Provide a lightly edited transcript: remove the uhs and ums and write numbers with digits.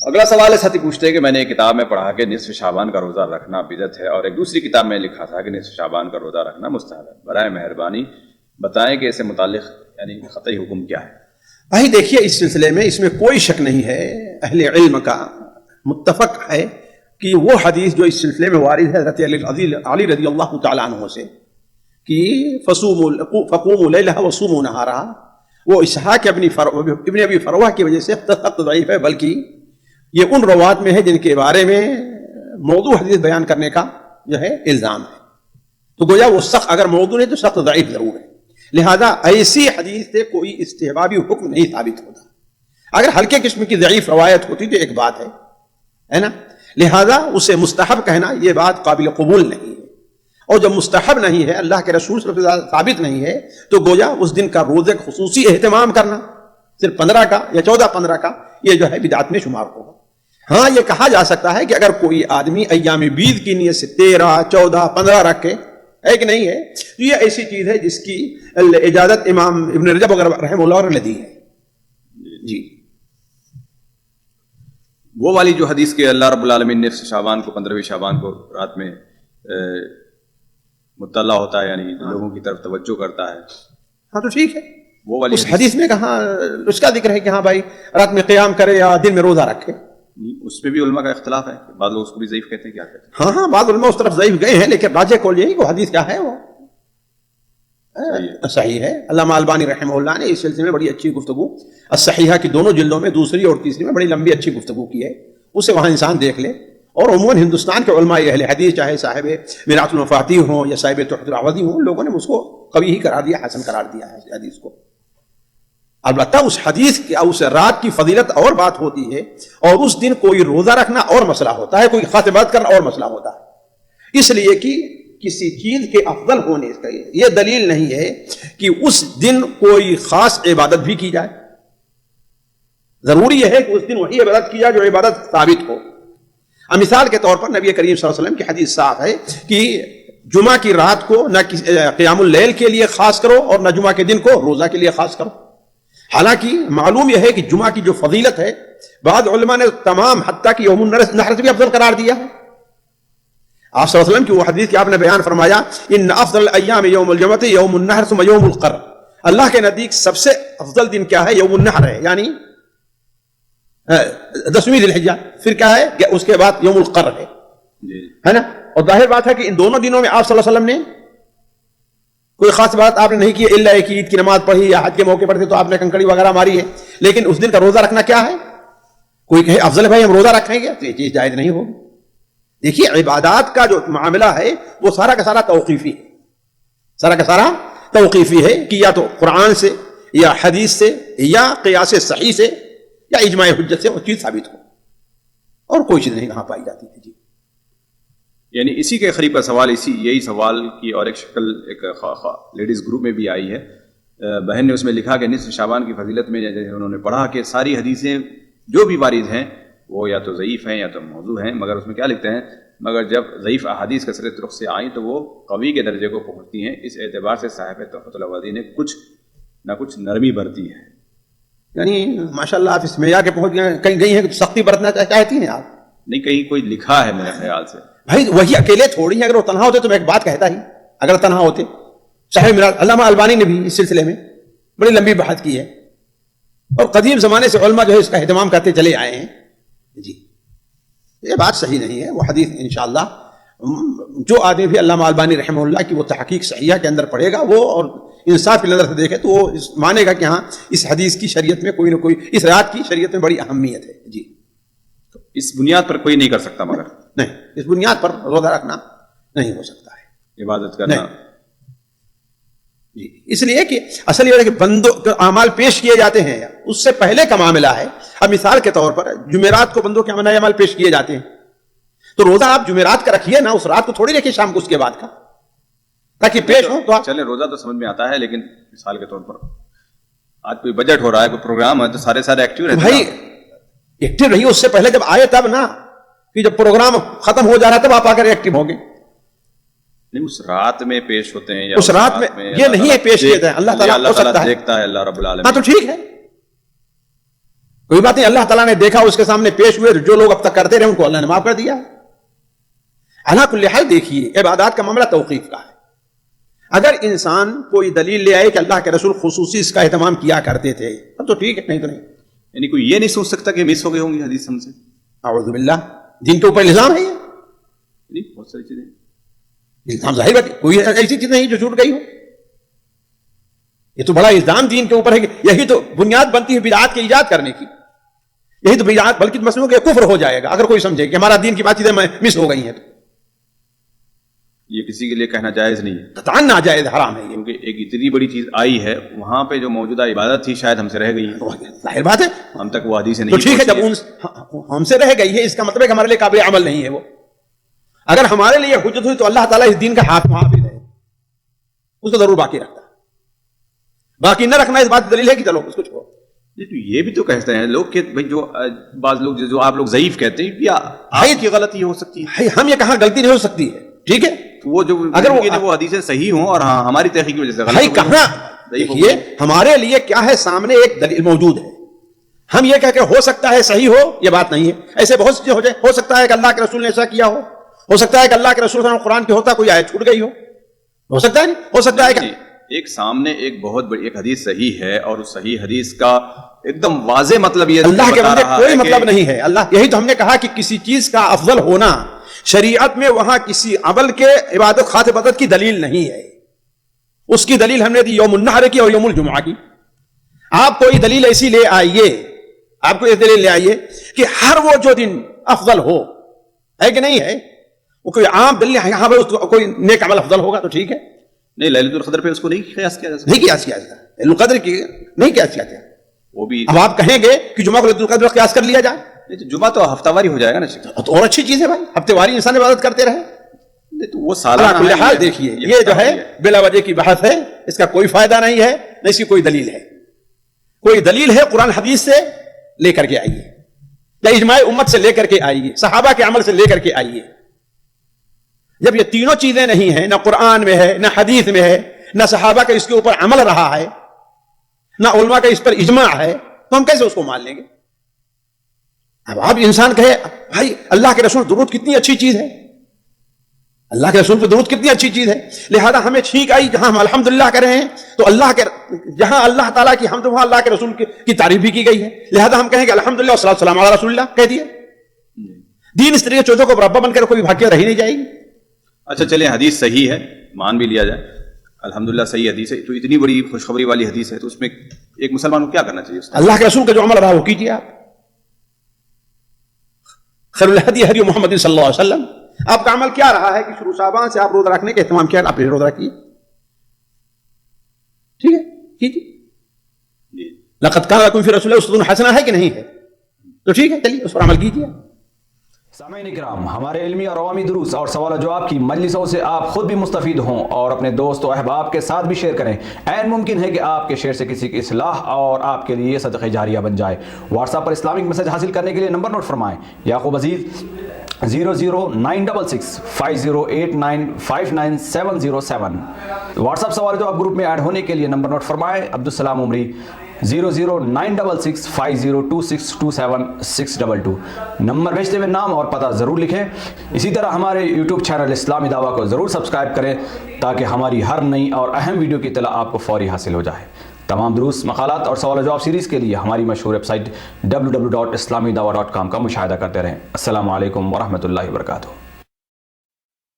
اگلا سوال ہے، ساتھی پوچھتے ہیں کہ میں نے ایک کتاب میں پڑھا کہ نصف شعبان کا روزہ رکھنا بدعت ہے، اور ایک دوسری کتاب میں لکھا تھا کہ نصف شعبان کا روزہ رکھنا مستحب ہے، برائے مہربانی بتائیں کہ اس سے متعلق یعنی قطعی حکم کیا ہے؟ بھائی دیکھیے، اس سلسلے میں اس میں کوئی شک نہیں ہے، اہل علم کا متفق ہے کہ وہ حدیث جو اس سلسلے میں وارد ہے حضرت علی رضی اللہ تعالیٰ عنہ سے کہ فقوموا لیلہ وصوموا نہارہ، وہ اسحاق ابن ابی فروہ کی وجہ سے سخت ضعیف ہے، بلکہ یہ ان روات میں ہے جن کے بارے میں موضوع حدیث بیان کرنے کا جو ہے الزام ہے، تو گویا وہ سخت، اگر موضوع نہیں تو سخت ضعیف ضرور ہے، لہذا ایسی حدیث سے کوئی استحبابی حکم نہیں ثابت ہوتا۔ اگر ہلکے قسم کی ضعیف روایت ہوتی تو ایک بات ہے نا، لہذا اسے مستحب کہنا یہ بات قابل قبول نہیں ہے، اور جب مستحب نہیں ہے، اللہ کے رسول صلی اللہ علیہ وسلم ثابت نہیں ہے، تو گویا اس دن کا روزے کا خصوصی اہتمام کرنا صرف 15 کا یا 14-15 کا یہ جو ہے بدعت میں شمار ہوگا۔ ہاں یہ کہا جا سکتا ہے کہ اگر کوئی آدمی ایام بیض کی نیت سے 13، 14، 15 رکھے، ہے کہ نہیں ہے، تو یہ ایسی چیز ہے جس کی اجازت امام ابن رجب رحمہ اللہ نے دی ہے۔ جی وہ والی جو حدیث کے اللہ رب العالمین نے شعبان کو 15ویں شعبان کو رات میں مطلع ہوتا ہے، یعنی لوگوں کی طرف توجہ کرتا ہے، ہاں تو ٹھیک ہے، وہ والی اس حدیث میں کہاں اس کا ذکر ہے کہ ہاں بھائی رات میں قیام کرے یا دن میں روزہ رکھے؟ اس میں بھی علماء کا اختلاف ہے، بعض لوگ اس کو بھی ضعیف کہتے ہیں، کیا کہتے ہیں؟ ہاں بعض علماء اس طرف ضعیف گئے ہیں، لیکن راجح قول یہی کہ حدیث کیا ہے، وہ صحیح ہے۔ علامہ البانی رحمہ اللہ نے اس سلسلے میں بڑی اچھی گفتگو الصحیحہ کی دونوں جلدوں میں دوسری اور تیسری میں بڑی لمبی اچھی گفتگو کی ہے، اسے وہاں انسان دیکھ لے۔ اور عموماً ہندوستان کے علماء اہل حدیث چاہے صاحب میرات المفاتیح ہوں یا صاحب تحفۃ العوضی ہوں، لوگوں نے اس کو قوی ہی قرار دیا، حسن قرار دیا ہے اس حدیث کو۔ البتہ اس حدیث کی اس رات کی فضیلت اور بات ہوتی ہے، اور اس دن کوئی روزہ رکھنا اور مسئلہ ہوتا ہے، کوئی خاص عبادت کرنا اور مسئلہ ہوتا ہے، اس لیے کہ کسی چیز کے افضل ہونے کا یہ دلیل نہیں ہے کہ اس دن کوئی خاص عبادت بھی کی جائے، ضروری ہے کہ اس دن وہی عبادت کی جائے جو عبادت ثابت ہو۔ مثال کے طور پر نبی کریم صلی اللہ علیہ وسلم کی حدیث صاف ہے کہ جمعہ کی رات کو نہ قیام اللیل کے لیے خاص کرو اور نہ جمعہ کے دن کو روزہ کے لیے خاص کرو۔ حالانکہ معلوم یہ ہے کہ جمعہ کی جو فضیلت ہے بعض علماء نے تمام حتیٰ کہ یوم النحر سے بھی افضل قرار دیا ہے۔ آپ صلی اللہ علیہ وسلم کی وہ حدیث کہ آپ نے بیان فرمایا ان افضل الایام یوم الجمعہ یوم النحر ثم یوم القر، اللہ کے نزدیک سب سے افضل دن کیا ہے؟ یوم النحر ہے، یعنی 10ویں ذی الحجہ، پھر کیا ہے کہ اس کے بعد یوم القر ہے نا۔ اور ظاہر بات ہے کہ ان دونوں دنوں میں آپ صلی اللہ علیہ وسلم نے کوئی خاص بات آپ نے نہیں کی، الا ایک عید کی نماز پڑھی یا حج کے موقع پر تھے تو آپ نے کنکڑی وغیرہ ماری ہے، لیکن اس دن کا روزہ رکھنا کیا ہے؟ کوئی کہے افضل ہے بھائی ہم روزہ رکھیں گے، تو یہ چیز جائز نہیں ہوگی۔ دیکھیے عبادات کا جو معاملہ ہے وہ سارا کا سارا توقیفی ہے، سارا کا سارا توقیفی ہے کہ یا تو قرآن سے یا حدیث سے یا قیاس صحیح سے یا اجماع حجت سے وہ چیز ثابت ہو، اور کوئی چیز نہیں کہاں پائی جاتی ہے۔ جی یعنی اسی کے قریب کا سوال، یہی سوال کی اور ایک شکل ایک لیڈیز گروپ میں بھی آئی ہے، بہن نے اس میں لکھا کہ نصف شعبان کی فضیلت میں انہوں نے پڑھا کہ ساری حدیثیں جو بھی وارد ہیں وہ یا تو ضعیف ہیں یا تو موضوع ہیں، مگر اس میں کیا لکھتے ہیں، مگر جب ضعیف احادیث کثرت رخ سے آئیں تو وہ قوی کے درجے کو پہنچتی ہیں، اس اعتبار سے صاحب تحفۃ العوضی نے کچھ نہ کچھ نرمی برتی ہے۔ یعنی ماشاءاللہ آپ اس معیار کے پہنچ گئے، کہیں گئی ہیں کہ سختی برتنا چاہتی ہیں آپ؟ نہیں، کہیں کوئی لکھا ہے میرے خیال سے۔ بھائی وہی اکیلے تھوڑی ہیں، اگر وہ تنہا ہوتے تو میں ایک بات کہتا ہی، اگر تنہا ہوتے صاحب میرا علامہ البانی نے بھی اس سلسلے میں بڑی لمبی بحث کی ہے، اور قدیم زمانے سے علماء جو ہے اس کا اہتمام کرتے چلے آئے ہیں۔ جی یہ بات صحیح نہیں ہے، وہ حدیث انشاءاللہ جو آدمی بھی علامہ البانی رحمہ اللہ کی وہ تحقیق صحیحہ کے اندر پڑھے گا وہ اور انصاف کی نظر سے دیکھے تو وہ مانے گا کہ ہاں اس حدیث کی شریعت میں کوئی نہ کوئی، اس رات کی شریعت میں بڑی اہمیت ہے۔ جی اس بنیاد پر کوئی نہیں کر سکتا، مگر نہیں، اس بنیاد پر روزہ رکھنا نہیں ہو سکتا ہے، عبادت کرنا جی، اس لیے کہ اصل یہ ہے کہ بندوں اعمال پیش کیے جاتے ہیں، اس سے پہلے کا معاملہ ہے۔ اب مثال کے طور پر جمعرات کو بندوں کے اعمال پیش کیے جاتے ہیں، تو روزہ آپ جمعرات کا رکھیے نا، اس رات کو تھوڑی رکھیے شام کو اس کے بعد کا، تاکہ پیش ہو تو چلے۔ روزہ تو سمجھ میں آتا ہے، لیکن مثال کے طور پر آج کوئی بجٹ ہو رہا ہے، کوئی پروگرام ہے، تو سارے ایکٹیو رہتے ہیں۔ بھائی ایکٹیو رہیے، اس سے پہلے جب آئے تب نا، کہ جب پروگرام ختم ہو جا رہا تب آپ آ کر ایکٹیو ہوں گے۔ نہیں، اس رات میں پیش ہوتے ہیں، یا اس رات میں یہ نہیں ہے پیش کیے جائیں، اللہ تعالیٰ دیکھتا ہے، اللہ رب العالمین۔ ہاں تو ٹھیک ہے، کوئی بات نہیں, اللہ تعالیٰ نے دیکھا, اس کے سامنے پیش ہوئے, جو لوگ اب تک کرتے رہے ان کو اللہ نے معاف کر دیا. علی کل حال دیکھیے, عبادات کا معاملہ توقیف کا ہے. اگر انسان کوئی دلیل لے آئے کہ اللہ کے رسول خصوصی اس کا اہتمام کیا کرتے تھے, اب تو ٹھیک ہے, نہیں تو نہیں. یعنی کوئی یہ نہیں سوچ سکتا کہ مس ہو گئی ہوں گی حدیث ہم سے. اعوذ باللہ, دین کے اوپر الزام ہے یہ. یعنی بہت ساری چیزیں الزام ظاہر بات, کوئی ایسی چیز نہیں جو چھوٹ گئی ہو. یہ تو بڑا الزام دین کے اوپر ہے کہ یہی تو بنیاد بنتی ہے بدعات کے ایجاد کرنے کی. یہی تو بدعات, بلکہ مسلموں کے کفر ہو جائے گا اگر کوئی سمجھے کہ ہمارا دین کی بات چیزیں مس ہو گئی ہیں. تو یہ کسی کے لیے کہنا جائز نہیں ہے, قطعاً ناجائز, حرام ہے یہ. کیونکہ ایک اتنی بڑی چیز آئی ہے, وہاں پہ جو موجودہ عبادت تھی شاید ہم سے رہ گئی ہے. ظاہر بات ہے, ہم تک وہ حدیث تو نہیں ٹھیک ہے, پہنچی جب ہم سے رہ گئی ہے اس کا مطلب ہے کہ ہمارے لیے قابل عمل نہیں ہے وہ. اگر ہمارے لیے حجت ہوئی تو اللہ تعالیٰ اس دین کا حافظ ہے, اس کو ضرور باقی رکھتا ہے. باقی نہ رکھنا اس بات کی دلیل ہے کہ چلو اس کو چھوڑو. تو یہ بھی تو کہتے ہیں لوگ کہ بھائی جو بعض لوگ جو آپ لوگ ضعیف کہتے ہیں, یا آپ کی غلطی ہو سکتی ہے. ہم یہ کہاں غلطی نہیں ہو سکتی ہے, ٹھیک ہے, وہ جو اگر وہ حدیثیں صحیح ہوں اور ہماری تحقیق کی وجہ سے بھائی کہاں, دیکھیے ہمارے لیے کیا ہے, سامنے ایک دلیل موجود ہے. ہم یہ کہہ کہ ہو سکتا ہے صحیح ہو, یہ بات نہیں ہے. ایسے بہت سی چیزیں ہو جائے, ہو سکتا ہے کہ اللہ کے رسول نے ایسا کیا ہو سکتا ہے کہ اللہ کے رسول صلی اللہ علیہ وسلم قرآن کی ہوتا کوئی آیت چھوٹ گئی ہو سکتا ہے, نہیں ہو سکتا ہے کہ ایک سامنے ایک بہت بڑی ایک حدیث صحیح ہے اور اس صحیح حدیث کا ایک دم واضح مطلب یہ اللہ کے بندے کوئی مطلب نہیں ہے. اللہ, یہی تو ہم نے کہا کہ کسی چیز کا افضل ہونا شریعت میں وہاں کسی عمل کے عبادت خاص عبادت کی دلیل نہیں ہے. اس کی دلیل ہم نے دی یوم النحر کی اور یوم الجمعہ کی. آپ کوئی دلیل ایسی لے آئیے, آپ کو یہ دلیل لے آئیے کہ ہر وہ جو دن افضل ہو, ہے کہ نہیں ہے, وہ کوئی عام دلیل ہے, یہاں پہ کوئی نیک عمل افضل ہوگا تو ٹھیک ہے. نہیں, لیلۃ القدر پہ اس کو نہیں قیاس کیا جا سکتا, نہیں قیاس کیا جاتا, لیلۃ القدر کی نہیں قیاس کیا جاتا. وہ بھی اب آپ کہیں گے کہ جمعہ کو لیلۃ القدر پر قیاس کر لیا جائے, جمعہ تو ہفتہ واری ہو جائے گا نا, تو اور اچھی چیز ہے بھائی, ہفتے واری انسان عبادت کرتے رہے. تو وہ سالانہ حال دیکھیے, یہ جو ہے بلا وجہ کی بحث ہے, اس کا کوئی فائدہ نہیں ہے, نہ اس کی کوئی دلیل ہے. کوئی دلیل ہے قرآن حدیث سے لے کر کے آئیے, یا اجماع امت سے لے کر کے آئیے, صحابہ کے عمل سے لے کر کے آئیے. جب یہ تینوں چیزیں نہیں ہیں, نہ قرآن میں ہے, نہ حدیث میں ہے, نہ صحابہ کا اس کے اوپر عمل رہا ہے, نہ علماء کا اس پر اجماع ہے, تو ہم کیسے اس کو مان لیں گے؟ اب آپ انسان کہے بھائی اللہ کے رسول درود کتنی اچھی چیز ہے, اللہ کے رسول پہ درود کتنی اچھی چیز ہے, لہذا ہمیں چھینک آئی جہاں ہم الحمدللہ کر رہے ہیں تو اللہ کے جہاں اللہ تعالیٰ کی حمد وہاں اللہ کے رسول کی تعریف بھی کی گئی ہے, لہذا ہم کہیں کہ الحمدللہ والصلاۃ والسلام علی رسول اللہ کہہ دیے. دین اس طریقے چوتھوں کو ربا بن کر کوئی بھاگ رہی نہیں جائے گی. اچھا چلیں, حدیث صحیح ہے, مان بھی لیا جائے, الحمدللہ صحیح حدیث ہے, تو اتنی بڑی خوشخبری والی حدیث ہے, تو اس میں ایک مسلمان کو کیا کرنا چاہیے؟ اللہ کے رسول کا جو عمل رہا وہ کیجیے. آپ خیر الہدی ہدی محمد صلی اللہ علیہ وسلم, آپ کا عمل کیا رہا ہے کہ شروع شعبان سے آپ روزہ رکھنے کا اہتمام کیا, آپ روزہ رکھیے, ٹھیک ہے, کیجیے. لقد کان لکم فی رسول اللہ اسوۃ حسنہ ہے کہ نہیں ہے, تو ٹھیک ہے, چلیے اس پر عمل کیجیے. سامعین اکرام, ہمارے علمی اور عوامی دروس اور سوال و جواب کی مجلسوں سے آپ خود بھی مستفید ہوں اور اپنے دوست و احباب کے ساتھ بھی شیئر کریں. عین ممکن ہے کہ آپ کے شیئر سے کسی کی اصلاح اور آپ کے لیے صدقہ جاریہ بن جائے. واٹس ایپ پر اسلامک میسج حاصل کرنے کے لیے نمبر نوٹ فرمائیں. یعقوب عزیز 00966 5089 59707. واٹس ایپ سوال و جواب گروپ میں ایڈ ہونے کے لیے نمبر نوٹ فرمائیں. عبدالسلام عمری 00966 502627 622. نمبر بھیجتے ہوئے نام اور پتہ ضرور لکھیں. اسی طرح ہمارے یوٹیوب چینل اسلامی دعویٰ کو ضرور سبسکرائب کریں تاکہ ہماری ہر نئی اور اہم ویڈیو کی اطلاع آپ کو فوری حاصل ہو جائے. تمام دروس, مقالات اور سوال و جواب سیریز کے لیے ہماری مشہور ویب سائٹ www.islamidawah.com کا مشاہدہ کرتے رہیں. السلام علیکم ورحمۃ اللہ وبرکاتہ.